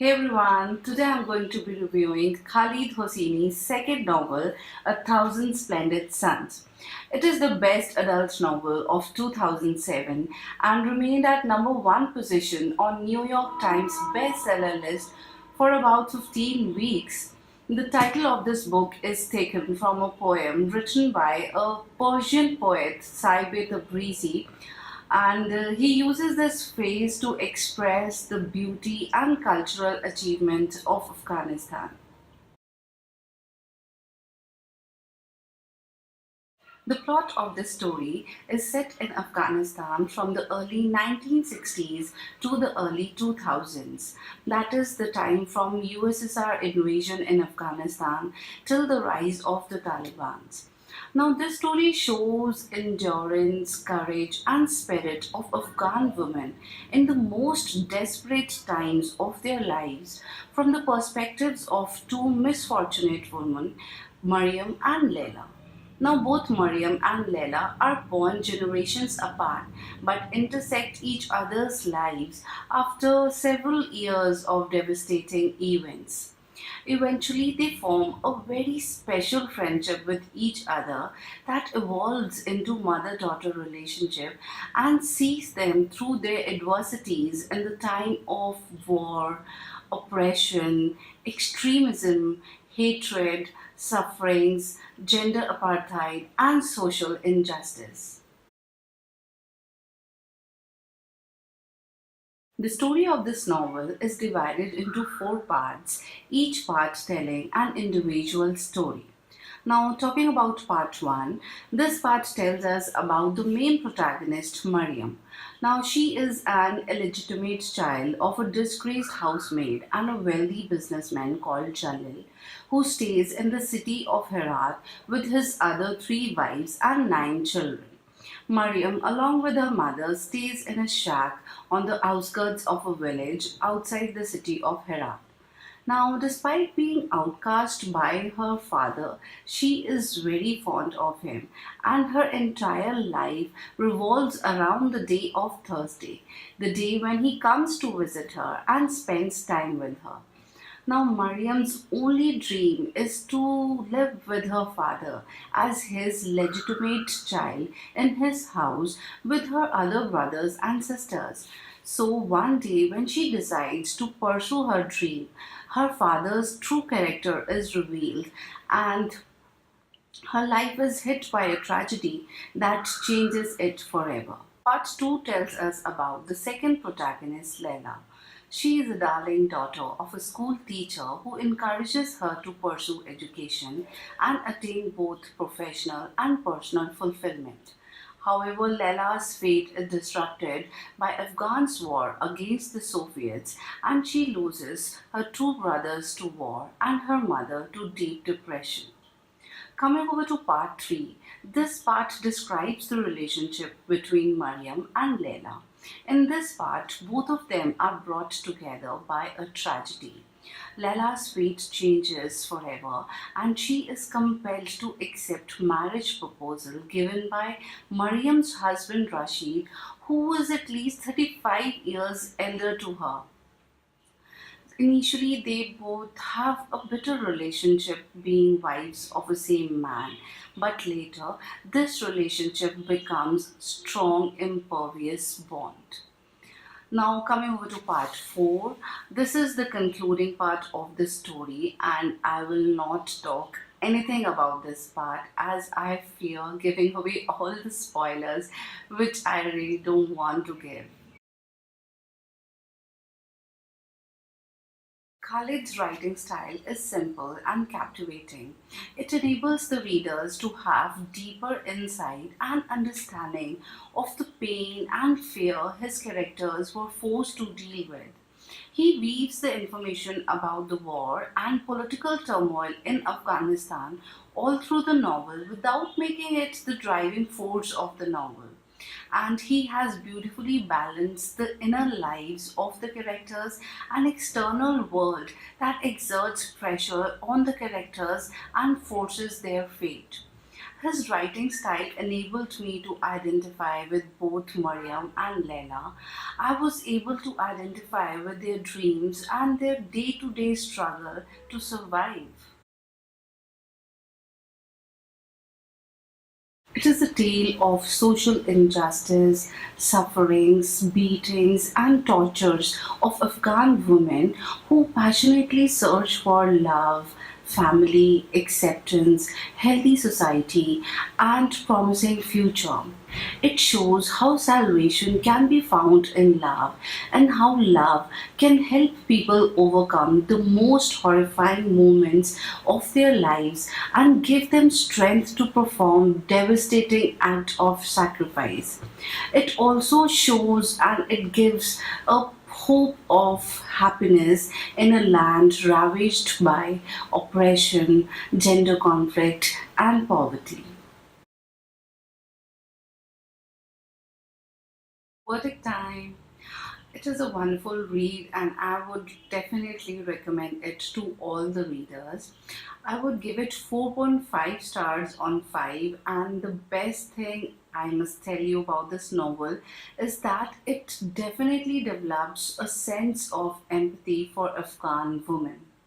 Hey everyone, today I'm going to be reviewing Khaled Hosseini's second novel, A Thousand Splendid Suns. It is the best adult novel of 2007 and remained at number one position on New York Times bestseller list for about 15 weeks. The title of this book is taken from a poem written by a Persian poet, Saibet Tabrizi, and he uses this phrase to express the beauty and cultural achievement of Afghanistan. The plot of this story is set in Afghanistan from the early 1960s to the early 2000s. That is the time from USSR invasion in Afghanistan till the rise of the Taliban. Now, this story shows endurance, courage, and spirit of Afghan women in the most desperate times of their lives from the perspectives of two misfortunate women, Mariam and Laila. Now, both Mariam and Laila are born generations apart but intersect each other's lives after several years of devastating events. Eventually, they form a very special friendship with each other that evolves into mother-daughter relationship and sees them through their adversities in the time of war, oppression, extremism, hatred, sufferings, gender apartheid, and social injustice. The story of this novel is divided into four parts, each part telling an individual story. Now, talking about part one, this part tells us about the main protagonist, Mariam. Now, she is an illegitimate child of a disgraced housemaid and a wealthy businessman called Jalil, who stays in the city of Herat with his other three wives and nine children. Mariam, along with her mother, stays in a shack on the outskirts of a village outside the city of Herat. Now, despite being outcast by her father, she is very fond of him, and her entire life revolves around the day of Thursday, the day when he comes to visit her and spends time with her. Now, Mariam's only dream is to live with her father as his legitimate child in his house with her other brothers and sisters. So, one day, when she decides to pursue her dream, her father's true character is revealed and her life is hit by a tragedy that changes it forever. Part 2 tells us about the second protagonist, Laila. She is a darling daughter of a school teacher who encourages her to pursue education and attain both professional and personal fulfillment. However, Laila's fate is disrupted by Afghan's war against the Soviets, and she loses her two brothers to war and her mother to deep depression. Coming over to part 3, this part describes the relationship between Mariam and Laila. In this part, both of them are brought together by a tragedy. Laila's fate changes forever and she is compelled to accept marriage proposal given by Mariam's husband Rashid, who is at least 35 years elder to her. Initially, they both have a bitter relationship being wives of the same man, but later this relationship becomes strong, impervious bond. Now, coming over to part 4, this is the concluding part of the story, and I will not talk anything about this part as I fear giving away all the spoilers, which I really don't want to give. Khaled's writing style is simple and captivating. It enables the readers to have deeper insight and understanding of the pain and fear his characters were forced to deal with. He weaves the information about the war and political turmoil in Afghanistan all through the novel without making it the driving force of the novel, and he has beautifully balanced the inner lives of the characters and external world that exerts pressure on the characters and forces their fate. His writing style enabled me to identify with both Mariam and Laila. I was able to identify with their dreams and their day to day struggle to survive. It is a tale of social injustice, sufferings, beatings, and tortures of Afghan women who passionately search for love, family, acceptance, healthy society, and promising future. It shows how salvation can be found in love and how love can help people overcome the most horrifying moments of their lives and give them strength to perform devastating acts of sacrifice. It also shows and it gives a hope of happiness in a land ravaged by oppression, gender conflict, and poverty. Verdict time. It is a wonderful read, and I would definitely recommend it to all the readers. I would give it 4.5 stars on 5, and the best thing I must tell you about this novel is that it definitely develops a sense of empathy for Afghan women.